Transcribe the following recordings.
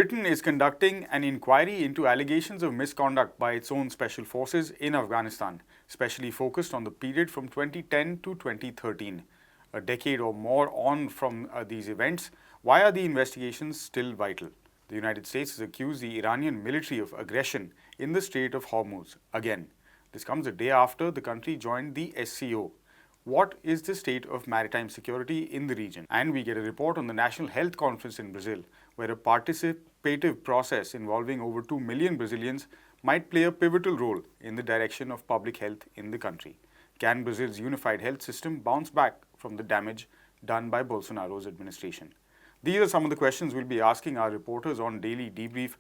Britain is conducting an inquiry into allegations of misconduct by its own special forces in Afghanistan, specially focused on the period from 2010 to 2013. A decade or more on from these events, why are the investigations still vital? The United States has accused the Iranian military of aggression in the Strait of Hormuz again. This comes a day after the country joined the SCO. What is the state of maritime security in the region? And we get a report on the National Health Conference in Brazil, where a participative process involving over 2 million Brazilians might play a pivotal role in the direction of public health in the country. Can Brazil's unified health system bounce back from the damage done by Bolsonaro's administration? These are some of the questions we'll be asking our reporters on Daily Debrief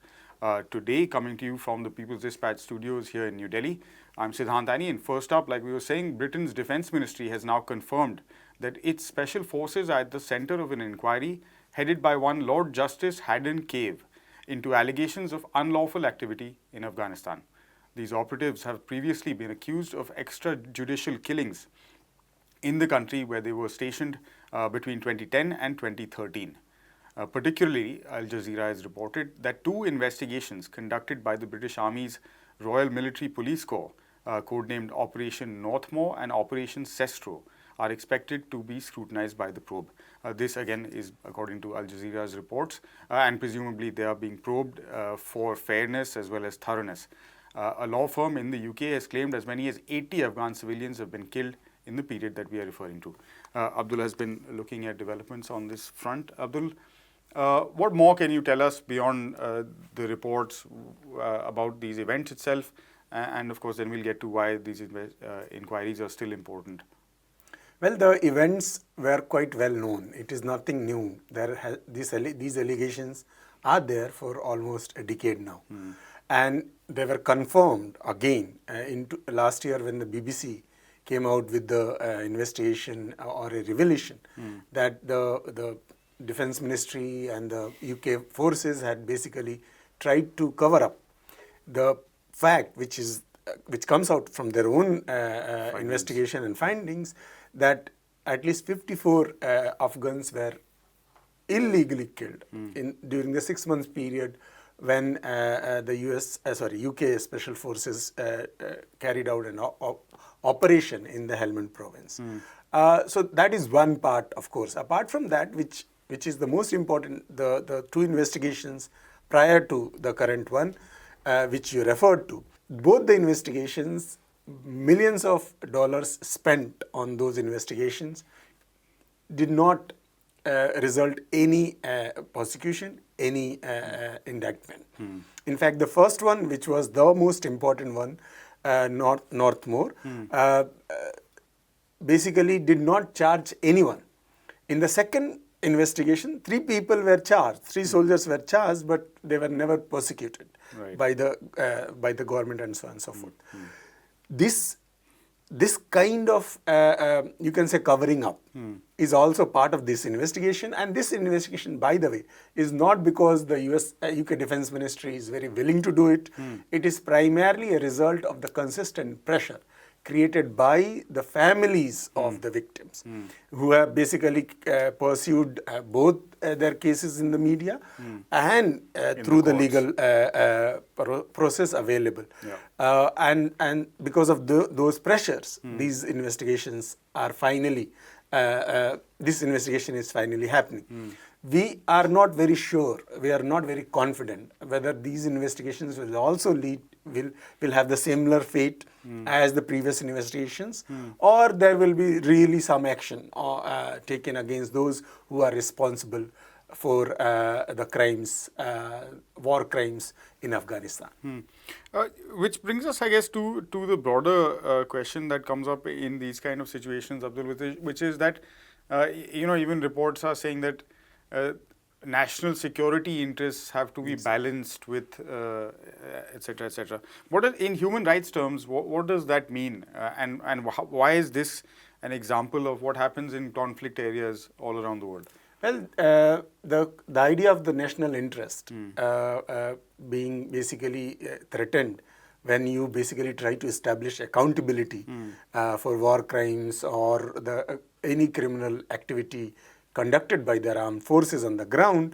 today, coming to you from the People's Dispatch studios here in New Delhi. I'm Siddhant Ani, and first up, like we were saying, Britain's Defence Ministry has now confirmed that its special forces are at the centre of an inquiry headed by one Lord Justice Haddon Cave into allegations of unlawful activity in Afghanistan. These operatives have previously been accused of extrajudicial killings in the country where they were stationed between 2010 and 2013. Particularly, Al Jazeera has reported that 2 investigations conducted by the British Army's Royal Military Police Corps, codenamed Operation Northmore and Operation Sestro, are expected to be scrutinized by the probe. This again is according to Al Jazeera's reports, and presumably they are being probed for fairness as well as thoroughness. A law firm in the UK has claimed as many as 80 Afghan civilians have been killed in the period that we are referring to. Abdul has been looking at developments on this front. Abdul, what more can you tell us beyond the reports about these events itself? And of course, then we'll get to why these inquiries are still important. Well, the events were quite well known. It is nothing new. These allegations are there for almost a decade now. And they were confirmed again last year when the BBC came out with the investigation or a revelation that the Defence Ministry and the UK forces had basically tried to cover up the fact which comes out from their own investigation and findings, that at least 54 Afghans were illegally killed during the 6 months period when the UK Special Forces carried out an operation in the Helmand province. So that is one part, of course. Apart from that, which is the most important, the 2 investigations prior to the current one, which you referred to. Both the investigations, millions of dollars spent on those investigations, did not result any prosecution, any indictment. In fact, the first one, which was the most important one, Northmore, basically did not charge anyone. In the second investigation, 3 people were charged, 3 soldiers were charged, but they were never prosecuted by the government and so on and so forth. This kind of, you can say, covering up is also part of this investigation. And this investigation, by the way, is not because the UK Defence Ministry is very willing to do it. It is primarily a result of the consistent pressure created by the families of the victims, who have basically pursued both their cases in the media and through the legal process available. And because of those pressures, these investigations are finally, this investigation is finally happening. We are not very sure, we are not very confident whether these investigations will also will have the similar fate as the previous investigations, or there will be really some action taken against those who are responsible for the crimes, war crimes in Afghanistan. Which brings us, I guess, to the broader question that comes up in these kind of situations, Abdul, which is that, even reports are saying that national security interests have to be balanced with, etc., etc. In human rights terms, what does that mean? And why is this an example of what happens in conflict areas all around the world? Well, the idea of the national interest being basically threatened when you basically try to establish accountability for war crimes or any criminal activity conducted by their armed forces on the ground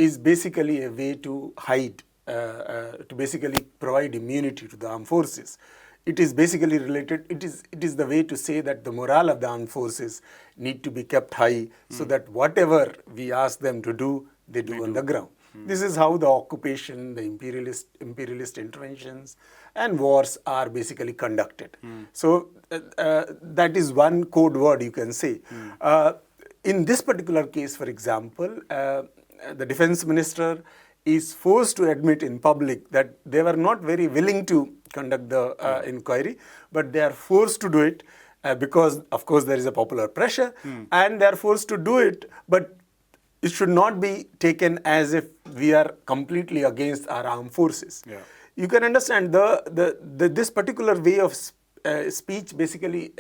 is basically a way to hide, to basically provide immunity to the armed forces. It is basically related, it is the way to say that the morale of the armed forces need to be kept high so that whatever we ask them to do, they do on the ground. This is how the occupation, the imperialist interventions and wars are basically conducted. So that is one code word you can say. In this particular case, for example, the defense minister is forced to admit in public that they were not very willing to conduct the inquiry, but they are forced to do it because, of course, there is a popular pressure, and they are forced to do it, but it should not be taken as if we are completely against our armed forces. Yeah. You can understand this particular way of speech basically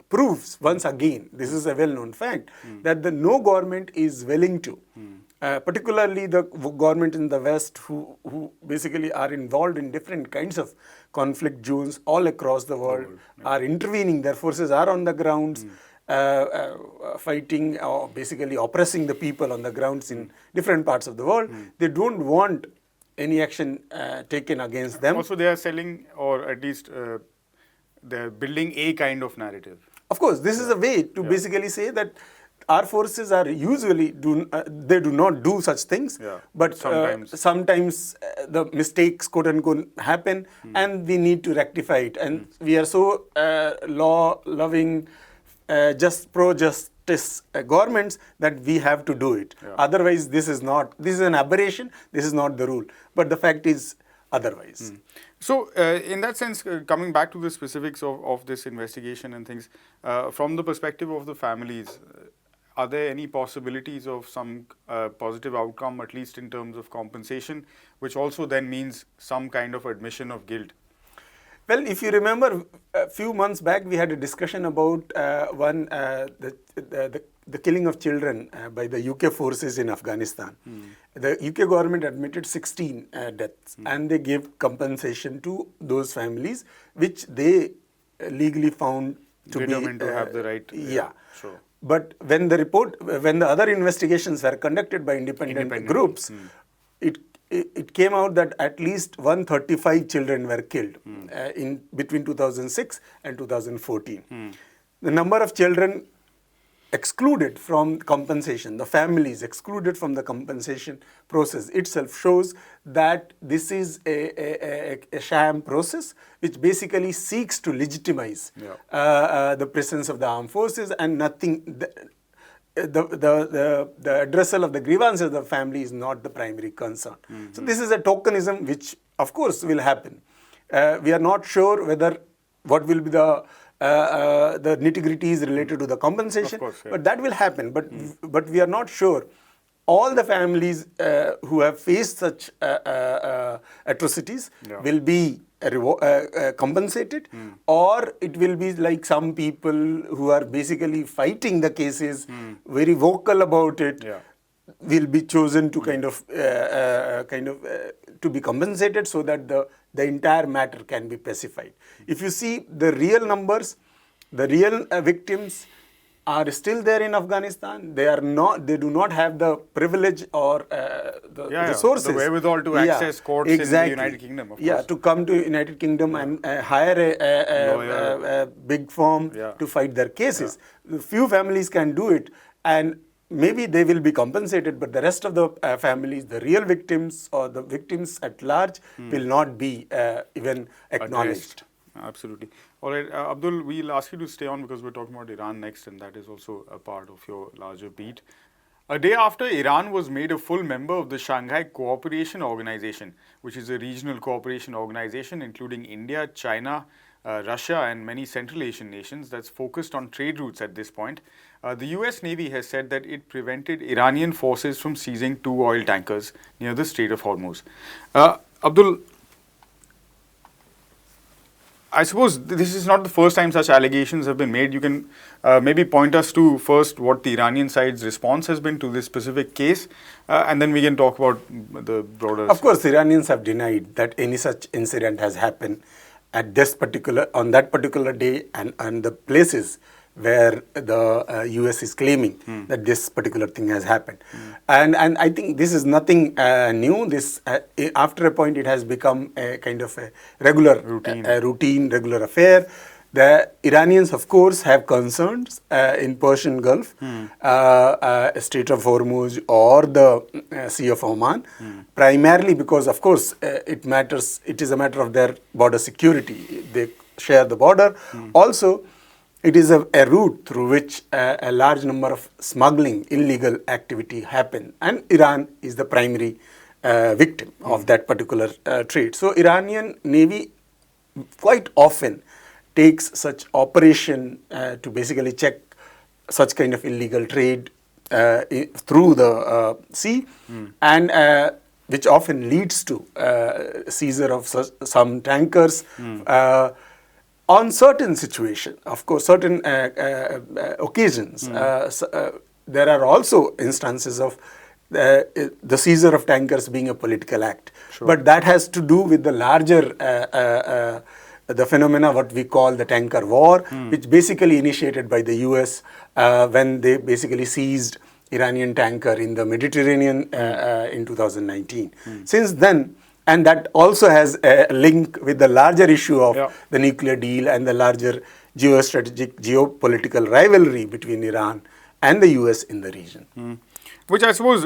proves once again, this is a well-known fact, that no government is willing to, particularly the government in the West who basically are involved in different kinds of conflict zones all across the world, are intervening, their forces are on the grounds, fighting or basically oppressing the people on the grounds in different parts of the world. They don't want any action taken against them. Also, they are selling, or at least they're building a kind of narrative. Of course, this is a way to basically say that our forces are usually they do not do such things, but sometimes the mistakes, quote unquote, happen, and we need to rectify it. And we are so law-loving, just pro-justice governments that we have to do it. Otherwise, this is an aberration. This is not the rule. But the fact is otherwise. So, in that sense, coming back to the specifics of this investigation and things, from the perspective of the families, are there any possibilities of some positive outcome, at least in terms of compensation, which also then means some kind of admission of guilt? Well, if you remember, a few months back, we had a discussion about the killing of children by the UK forces in Afghanistan. The UK government admitted 16 deaths, and they gave compensation to those families, which they legally found to determined be to have the right. Yeah. Sure. But when the other investigations were conducted by independent groups, it came out that at least 135 children were killed in between 2006 and 2014. The number of children excluded from compensation, the families excluded from the compensation process itself shows that this is a sham process which basically seeks to legitimize the presence of the armed forces, and nothing. The addressal of the grievances of the family is not the primary concern. So this is a tokenism which, of course, will happen. We are not sure what will be the nitty-gritties related to the compensation, but that will happen. But we are not sure. All the families who have faced such atrocities will be compensated, or it will be like some people who are basically fighting the cases, very vocal about it, will be chosen to to be compensated so that the entire matter can be pacified. If you see the real numbers, the real victims are still there in Afghanistan. They do not have the privilege or the resources, the wherewithal to access courts in the United Kingdom. Of course. To come to United Kingdom and hire a big firm to fight their cases. Few families can do it, and maybe they will be compensated, but the rest of the families, the real victims or the victims at large, will not be even acknowledged. Absolutely. All right, Abdul, we'll ask you to stay on because we're talking about Iran next, and that is also a part of your larger beat. A day after Iran was made a full member of the Shanghai Cooperation Organization, which is a regional cooperation organization including India, China, Russia and many Central Asian nations that's focused on trade routes at this point, the US Navy has said that it prevented Iranian forces from seizing 2 oil tankers near the Strait of Hormuz. Abdul, I suppose this is not the first time such allegations have been made. You can maybe point us to first what the Iranian side's response has been to this specific case, and then we can talk about the broader. Of course, Iranians have denied that any such incident has happened at on that particular day and the places where the US is claiming that this particular thing has happened. And I think this is nothing new. This after a point it has become a kind of a regular regular affair. The Iranians, of course, have concerns in Persian Gulf, Strait of Hormuz, or the Sea of Oman, primarily because, of course, it matters. It is a matter of their border security. They share the border. Also, it is a route through which a large number of smuggling, illegal activity happen, and Iran is the primary victim of that particular trade. So, Iranian Navy quite often takes such operation to basically check such kind of illegal trade through the sea, and which often leads to seizure of some tankers on certain situations. Of course, certain occasions. There are also instances of the seizure of tankers being a political act. Sure. But that has to do with the larger the phenomena what we call the tanker war, which basically initiated by the US when they basically seized Iranian tanker in the Mediterranean in 2019. Since then, and that also has a link with the larger issue of the nuclear deal and the larger geostrategic, geopolitical rivalry between Iran and the US in the region. Which I suppose,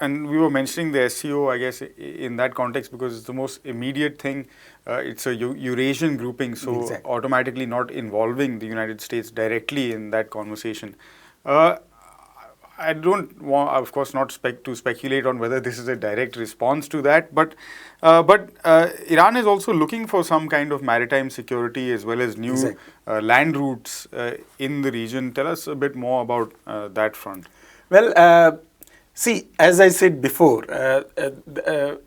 and we were mentioning the SCO, I guess, in that context because it's the most immediate thing. It's a Eurasian grouping, so Exactly. automatically not involving the United States directly in that conversation. I don't want, of course, not to speculate on whether this is a direct response to that, but Iran is also looking for some kind of maritime security as well as new land routes in the region. Tell us a bit more about that front. Well, see, as I said before,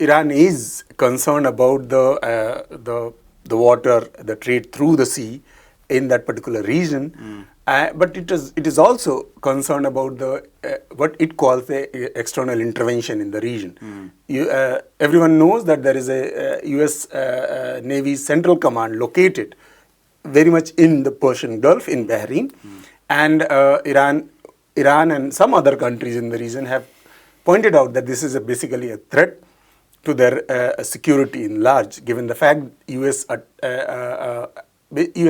Iran is concerned about the water, the trade through the sea in that particular region, but it is also concerned about the what it calls the external intervention in the region. Everyone knows that there is a U.S. Navy Central Command located very much in the Persian Gulf in Bahrain, and Iran and some other countries in the region have pointed out that this is basically a threat to their security in large, given the fact US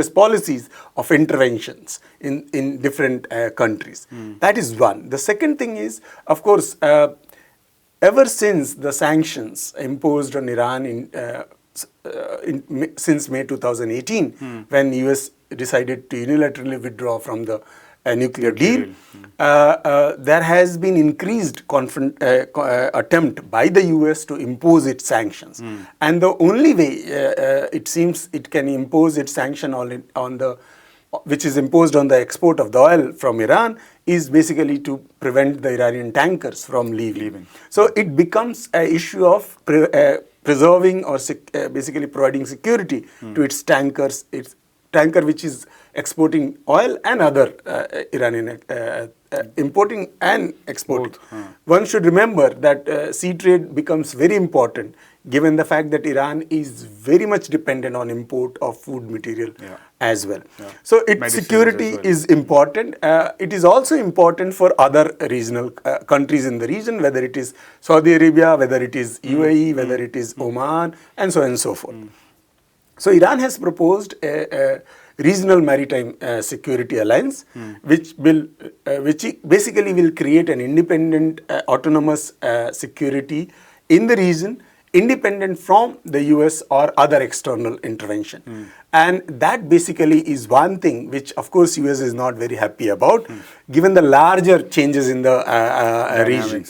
policies of interventions in different countries. That is one. The second thing is, of course, ever since the sanctions imposed on Iran since May 2018, when US decided to unilaterally withdraw from the nuclear deal, there has been increased attempt by the US to impose its sanctions. And the only way it seems it can impose its sanction which is imposed on the export of the oil from Iran is basically to prevent the Iranian tankers from leaving. So it becomes an issue of preserving or basically providing security to its tankers, its tanker which is exporting oil and other Iranian importing and exporting. One should remember that sea trade becomes very important given the fact that Iran is very much dependent on import of food material as well. So its security is important. It is also important for other regional countries in the region, whether it is Saudi Arabia, whether it is UAE, whether it is Oman, and so on and so forth. So Iran has proposed a regional maritime security alliance, which basically will create an independent, autonomous security in the region, independent from the US or other external intervention. And that basically is one thing which, of course, US is not very happy about, given the larger changes in the region.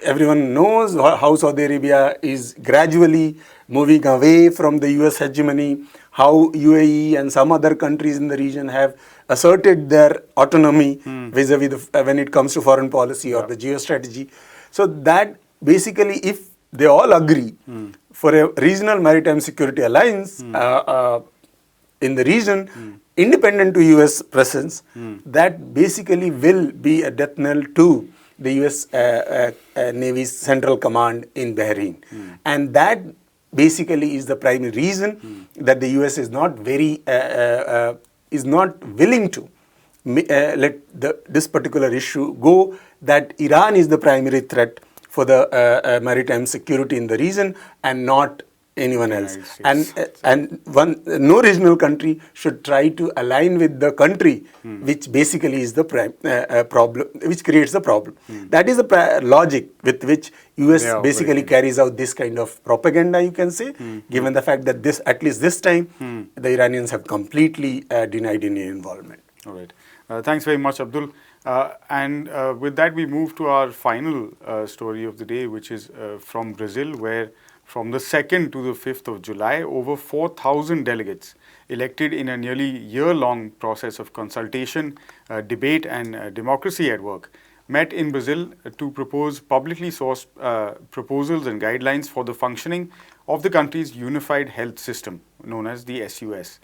Everyone knows how Saudi Arabia is gradually moving away from the US hegemony, how UAE and some other countries in the region have asserted their autonomy vis-a-vis when it comes to foreign policy or the geostrategy. So that basically, if they all agree for a regional maritime security alliance in the region, independent to US presence, that basically will be a death knell to the US Navy's Central Command in Bahrain. And that basically is the primary reason that the US is not very is not willing to let this particular issue go, that Iran is the primary threat for the maritime security in the region and not anyone The else. United States. And no regional country should try to align with the country which basically is the problem, which creates the problem. That is the logic with which They US are basically operating. carries out this kind of propaganda, you can say, given the fact that this, at least this time, the Iranians have completely denied any involvement. All right. Thanks very much, Abdul. And with that, we move to our final story of the day, which is from Brazil, where from the 2nd to the 5th of July, over 4,000 delegates elected in a nearly year-long process of consultation, debate, and democracy at work met in Brazil to propose publicly sourced proposals and guidelines for the functioning of the country's unified health system, known as the SUS.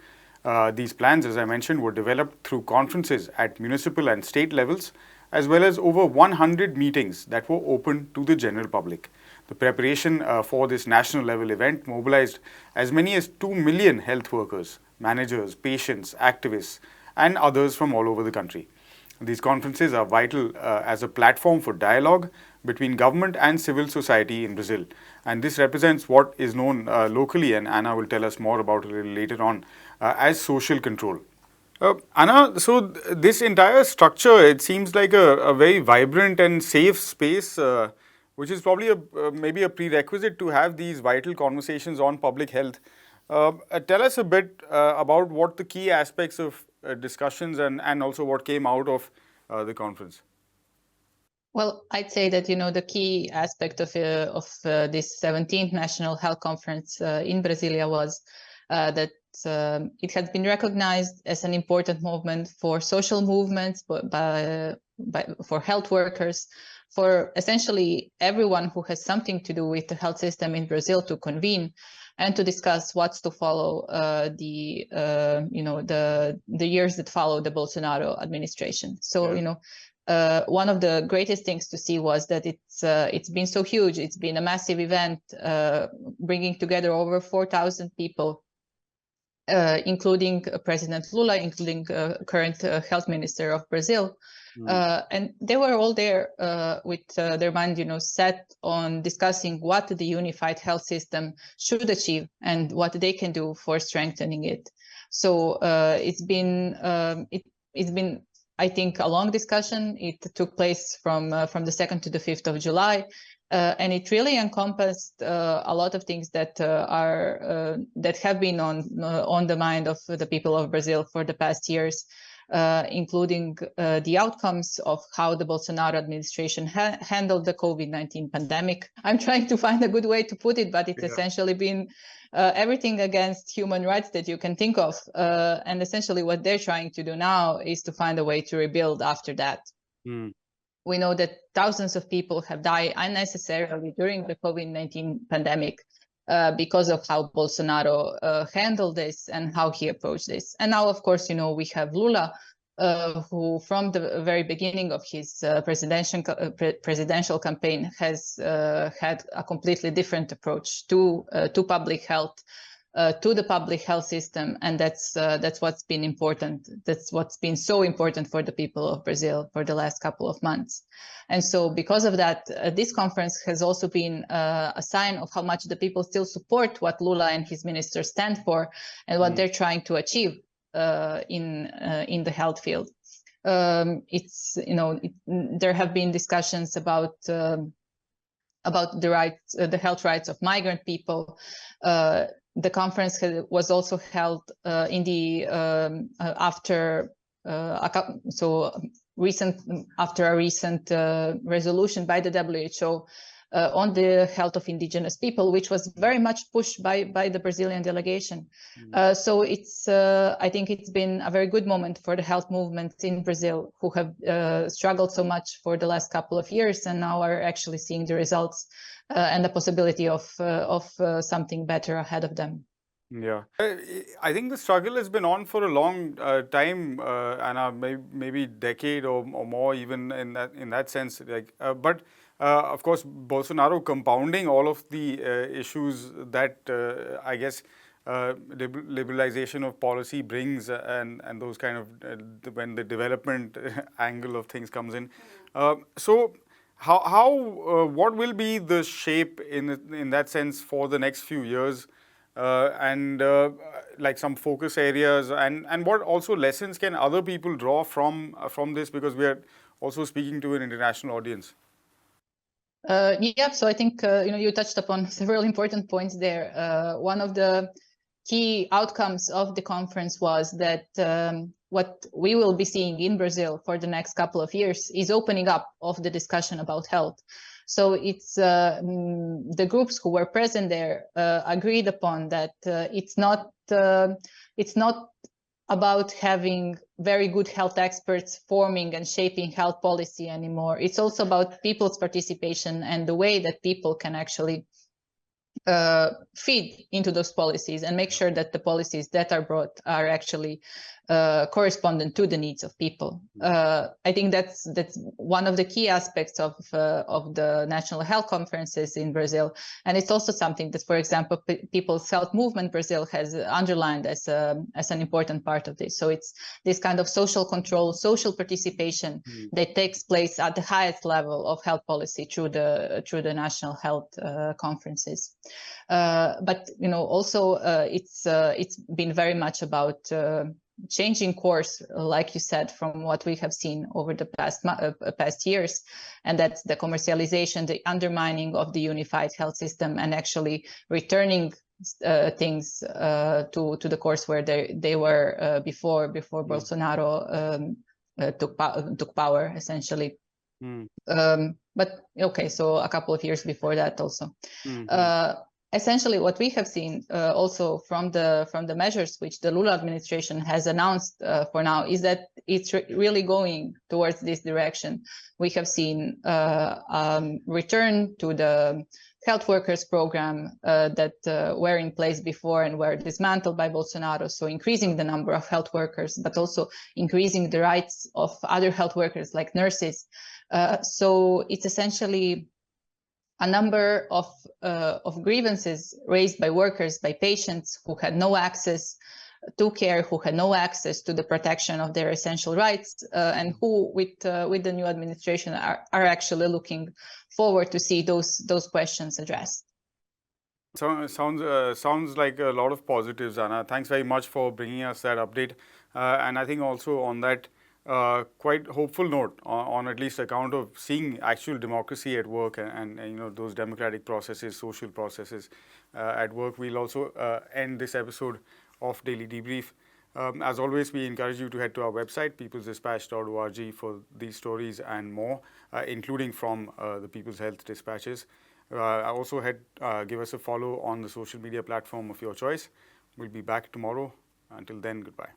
These plans, as I mentioned, were developed through conferences at municipal and state levels, as well as over 100 meetings that were open to the general public. The preparation for this national level event mobilized as many as 2 million health workers, managers, patients, activists, and others from all over the country. These conferences are vital as a platform for dialogue between government and civil society in Brazil. And this represents what is known locally, and Anna will tell us more about it a little later on, as social control. Anna, so this entire structure, it seems like a very vibrant and safe space, which is probably maybe a prerequisite to have these vital conversations on public health. Tell us a bit about what the key aspects of discussions and also what came out of the conference. Well, I'd say that the key aspect of this 17th National Health Conference in Brasilia was that it has been recognized as an important movement for social movements, for health workers, for essentially everyone who has something to do with the health system in Brazil to convene and to discuss what's to follow the years that follow the Bolsonaro administration. So one of the greatest things to see was that it's been so huge. It's been a massive event, bringing together over 4,000 people, including President Lula, including current health minister of Brazil. And they were all there with their mind, set on discussing what the unified health system should achieve and what they can do for strengthening it. So it's been, I think, a long discussion. It took place from the 2nd to the 5th of July. And it really encompassed a lot of things that that have been on the mind of the people of Brazil for the past years, including the outcomes of how the Bolsonaro administration handled the COVID-19 pandemic. I'm trying to find a good way to put it, but it's essentially been everything against human rights that you can think of. And essentially what they're trying to do now is to find a way to rebuild after that. We know that thousands of people have died unnecessarily during the COVID-19 pandemic because of how Bolsonaro handled this and how he approached this. And now, of course, we have Lula, who from the very beginning of his presidential campaign has had a completely different approach to public health, to the public health system, and that's what's been important. That's what's been so important for the people of Brazil for the last couple of months. And so because of that, this conference has also been a sign of how much the people still support what Lula and his ministers stand for and what they're trying to achieve in the health field. There have been discussions about the rights, the health rights of migrant people. The conference was also held in the after a recent resolution by the WHO on the health of indigenous people, which was very much pushed by the Brazilian delegation. So I think it's been a very good moment for the health movement in Brazil, who have struggled so much for the last couple of years and now are actually seeing the results and the possibility of something better ahead of them. Yeah, I think the struggle has been on for a long time, Anna, maybe decade or more, even in that sense. But of course, Bolsonaro compounding all of the issues that I guess liberalization of policy brings and those kind of when the development angle of things comes in. So what will be the shape in that sense for the next few years, and like some focus areas, and what also lessons can other people draw from this, because we are also speaking to an international audience. Yeah, so I think you touched upon several important points there. One of the key outcomes of the conference was that what we will be seeing in Brazil for the next couple of years is opening up of the discussion about health. So it's the groups who were present there agreed upon that it's not about having very good health experts forming and shaping health policy anymore. It's also about people's participation and the way that people can actually feed into those policies and make sure that the policies that are brought are actually correspondent to the needs of people. I think that's one of the key aspects of the national health conferences in Brazil, and it's also something that, for example, People's Health Movement Brazil has underlined as an important part of this. So it's this kind of social control, social participation that takes place at the highest level of health policy through the national health conferences. But also it's been very much about changing course, like you said, from what we have seen over the past years, and that's the commercialization, the undermining of the unified health system, and actually returning things to the course where they were before Bolsonaro took power, essentially. But okay, so a couple of years before that also. Essentially, what we have seen also from the measures which the Lula administration has announced for now is that it's really going towards this direction. We have seen return to the health workers program that were in place before and were dismantled by Bolsonaro. So increasing the number of health workers, but also increasing the rights of other health workers like nurses. So it's essentially a number of grievances raised by workers, by patients who had no access to care, who had no access to the protection of their essential rights, and who, with the new administration, are actually looking forward to see those questions addressed. So, sounds like a lot of positives, Anna. Thanks very much for bringing us that update. And I think also on that quite hopeful note, on at least account of seeing actual democracy at work and those democratic processes, social processes at work, we'll also end this episode of Daily Debrief. As always, we encourage you to head to our website, peoplesdispatch.org, for these stories and more, including from the People's Health Dispatches. Also give us a follow on the social media platform of your choice. We'll be back tomorrow. Until then, goodbye.